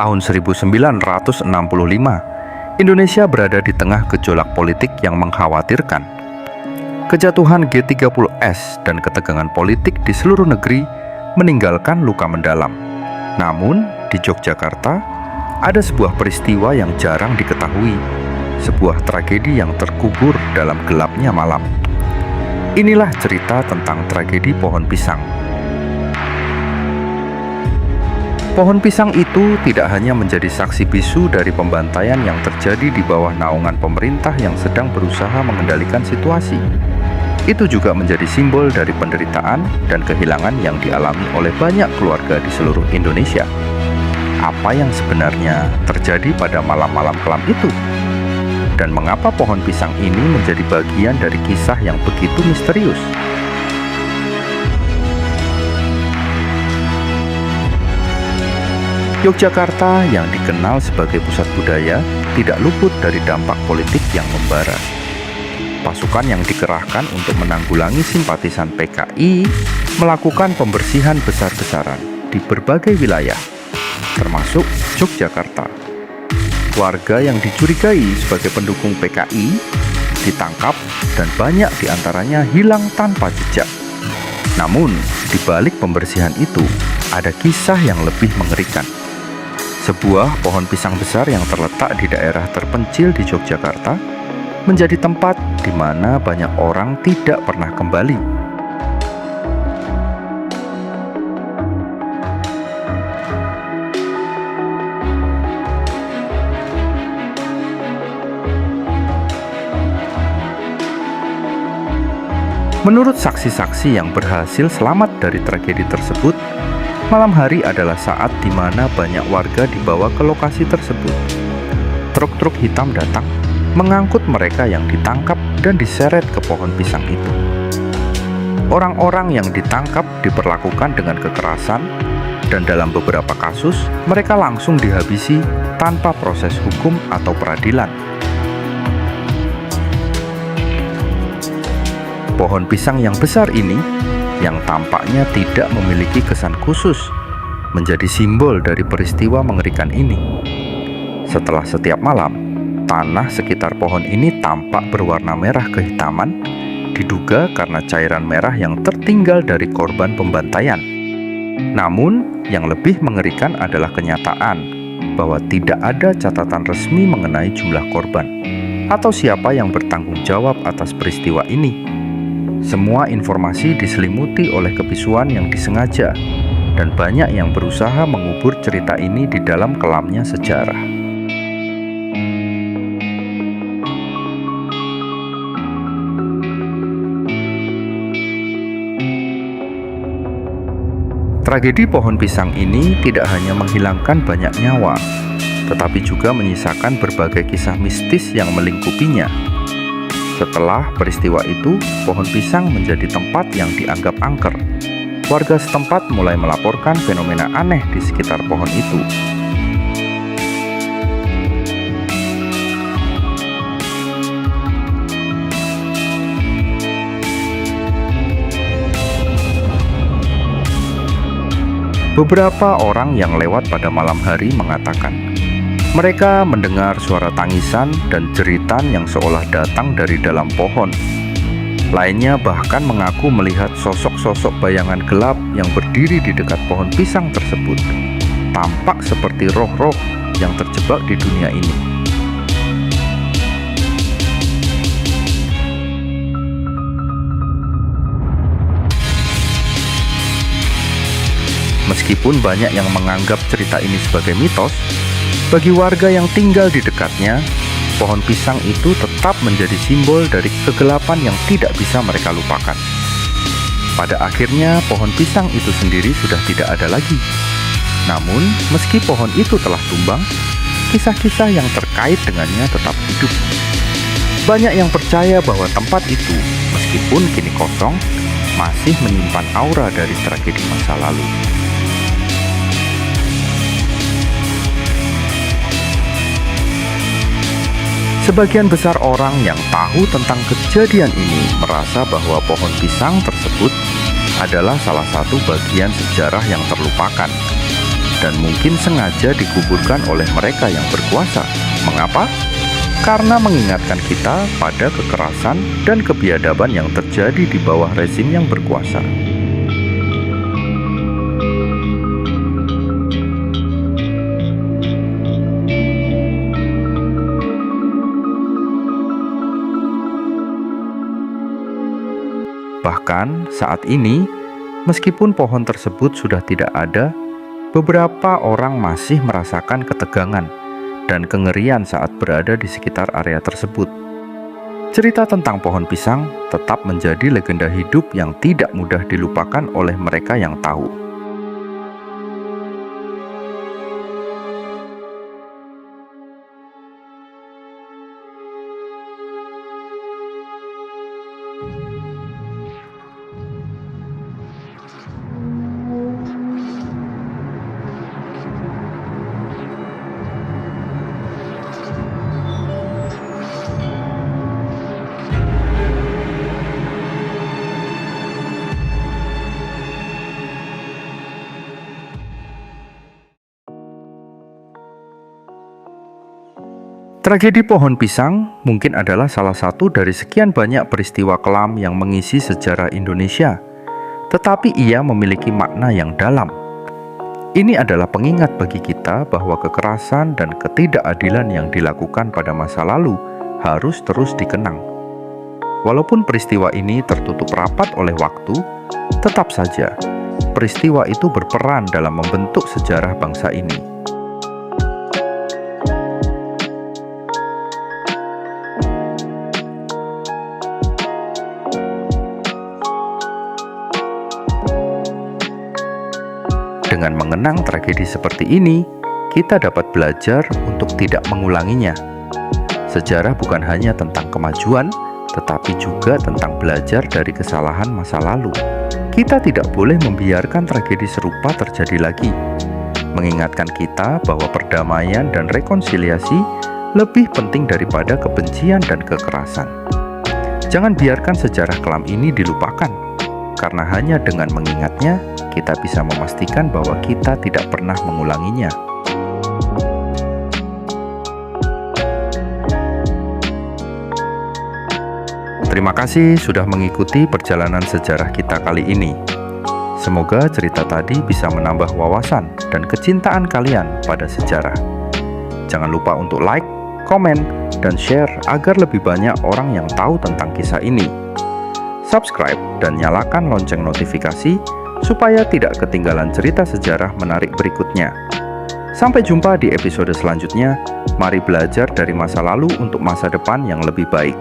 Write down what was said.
Tahun 1965, Indonesia berada di tengah gejolak politik yang mengkhawatirkan. Kejatuhan G30S dan ketegangan politik di seluruh negeri meninggalkan luka mendalam. Namun, di Yogyakarta, ada sebuah peristiwa yang jarang diketahui, sebuah tragedi yang terkubur dalam gelapnya malam. Inilah cerita tentang tragedi pohon pisang. Pohon pisang itu tidak hanya menjadi saksi bisu dari pembantaian yang terjadi di bawah naungan pemerintah yang sedang berusaha mengendalikan situasi. Itu juga menjadi simbol dari penderitaan dan kehilangan yang dialami oleh banyak keluarga di seluruh Indonesia. Apa yang sebenarnya terjadi pada malam-malam kelam itu? Dan mengapa pohon pisang ini menjadi bagian dari kisah yang begitu misterius? Yogyakarta yang dikenal sebagai pusat budaya tidak luput dari dampak politik yang membara. Pasukan yang dikerahkan untuk menanggulangi simpatisan PKI melakukan pembersihan besar-besaran di berbagai wilayah, termasuk Yogyakarta. Warga yang dicurigai sebagai pendukung PKI ditangkap dan banyak diantaranya hilang tanpa jejak. Namun, di balik pembersihan itu ada kisah yang lebih mengerikan. Sebuah pohon pisang besar yang terletak di daerah terpencil di Yogyakarta menjadi tempat di mana banyak orang tidak pernah kembali. Menurut saksi-saksi yang berhasil selamat dari tragedi tersebut, malam hari adalah saat di mana banyak warga dibawa ke lokasi tersebut. Truk-truk hitam datang, mengangkut mereka yang ditangkap dan diseret ke pohon pisang itu. Orang-orang yang ditangkap diperlakukan dengan kekerasan, dan dalam beberapa kasus, mereka langsung dihabisi tanpa proses hukum atau peradilan. Pohon pisang yang besar ini yang tampaknya tidak memiliki kesan khusus, menjadi simbol dari peristiwa mengerikan ini. Setelah setiap malam, tanah sekitar pohon ini tampak berwarna merah kehitaman, diduga karena cairan merah yang tertinggal dari korban pembantaian. Namun, yang lebih mengerikan adalah kenyataan bahwa tidak ada catatan resmi mengenai jumlah korban atau siapa yang bertanggung jawab atas peristiwa ini. Semua informasi diselimuti oleh kebisuan yang disengaja, dan banyak yang berusaha mengubur cerita ini di dalam kelamnya sejarah. Tragedi pohon pisang ini tidak hanya menghilangkan banyak nyawa, tetapi juga menyisakan berbagai kisah mistis yang melingkupinya. Setelah peristiwa itu, pohon pisang menjadi tempat yang dianggap angker. Warga setempat mulai melaporkan fenomena aneh di sekitar pohon itu. Beberapa orang yang lewat pada malam hari mengatakan, mereka mendengar suara tangisan dan jeritan yang seolah datang dari dalam pohon. Lainnya bahkan mengaku melihat sosok-sosok bayangan gelap yang berdiri di dekat pohon pisang tersebut. Tampak seperti roh-roh yang terjebak di dunia ini. Meskipun banyak yang menganggap cerita ini sebagai mitos, bagi warga yang tinggal di dekatnya, pohon pisang itu tetap menjadi simbol dari kegelapan yang tidak bisa mereka lupakan. Pada akhirnya, pohon pisang itu sendiri sudah tidak ada lagi. Namun, meski pohon itu telah tumbang, kisah-kisah yang terkait dengannya tetap hidup. Banyak yang percaya bahwa tempat itu, meskipun kini kosong, masih menyimpan aura dari tragedi masa lalu. Sebagian besar orang yang tahu tentang kejadian ini merasa bahwa pohon pisang tersebut adalah salah satu bagian sejarah yang terlupakan. dan mungkin sengaja dikuburkan oleh mereka yang berkuasa. Mengapa? Karena mengingatkan kita pada kekerasan dan kebiadaban yang terjadi di bawah rezim yang berkuasa. Bahkan saat ini, meskipun pohon tersebut sudah tidak ada, beberapa orang masih merasakan ketegangan dan kengerian saat berada di sekitar area tersebut. Cerita tentang pohon pisang tetap menjadi legenda hidup yang tidak mudah dilupakan oleh mereka yang tahu. Tragedi pohon pisang mungkin adalah salah satu dari sekian banyak peristiwa kelam yang mengisi sejarah Indonesia, tetapi ia memiliki makna yang dalam. Ini adalah pengingat bagi kita bahwa kekerasan dan ketidakadilan yang dilakukan pada masa lalu harus terus dikenang. Walaupun peristiwa ini tertutup rapat oleh waktu, tetap saja peristiwa itu berperan dalam membentuk sejarah bangsa ini. Dengan mengenang tragedi seperti ini, kita dapat belajar untuk tidak mengulanginya. Sejarah bukan hanya tentang kemajuan, tetapi juga tentang belajar dari kesalahan masa lalu. Kita tidak boleh membiarkan tragedi serupa terjadi lagi. Mengingatkan kita bahwa perdamaian dan rekonsiliasi lebih penting daripada kebencian dan kekerasan. Jangan biarkan sejarah kelam ini dilupakan, karena hanya dengan mengingatnya, kita bisa memastikan bahwa kita tidak pernah mengulanginya. Terima kasih sudah mengikuti perjalanan sejarah kita kali ini. Semoga cerita tadi bisa menambah wawasan dan kecintaan kalian pada sejarah. Jangan lupa untuk like, komen, dan share agar lebih banyak orang yang tahu tentang kisah ini. Subscribe dan nyalakan lonceng notifikasi supaya tidak ketinggalan cerita sejarah menarik berikutnya. Sampai jumpa di episode selanjutnya. Mari belajar dari masa lalu untuk masa depan yang lebih baik.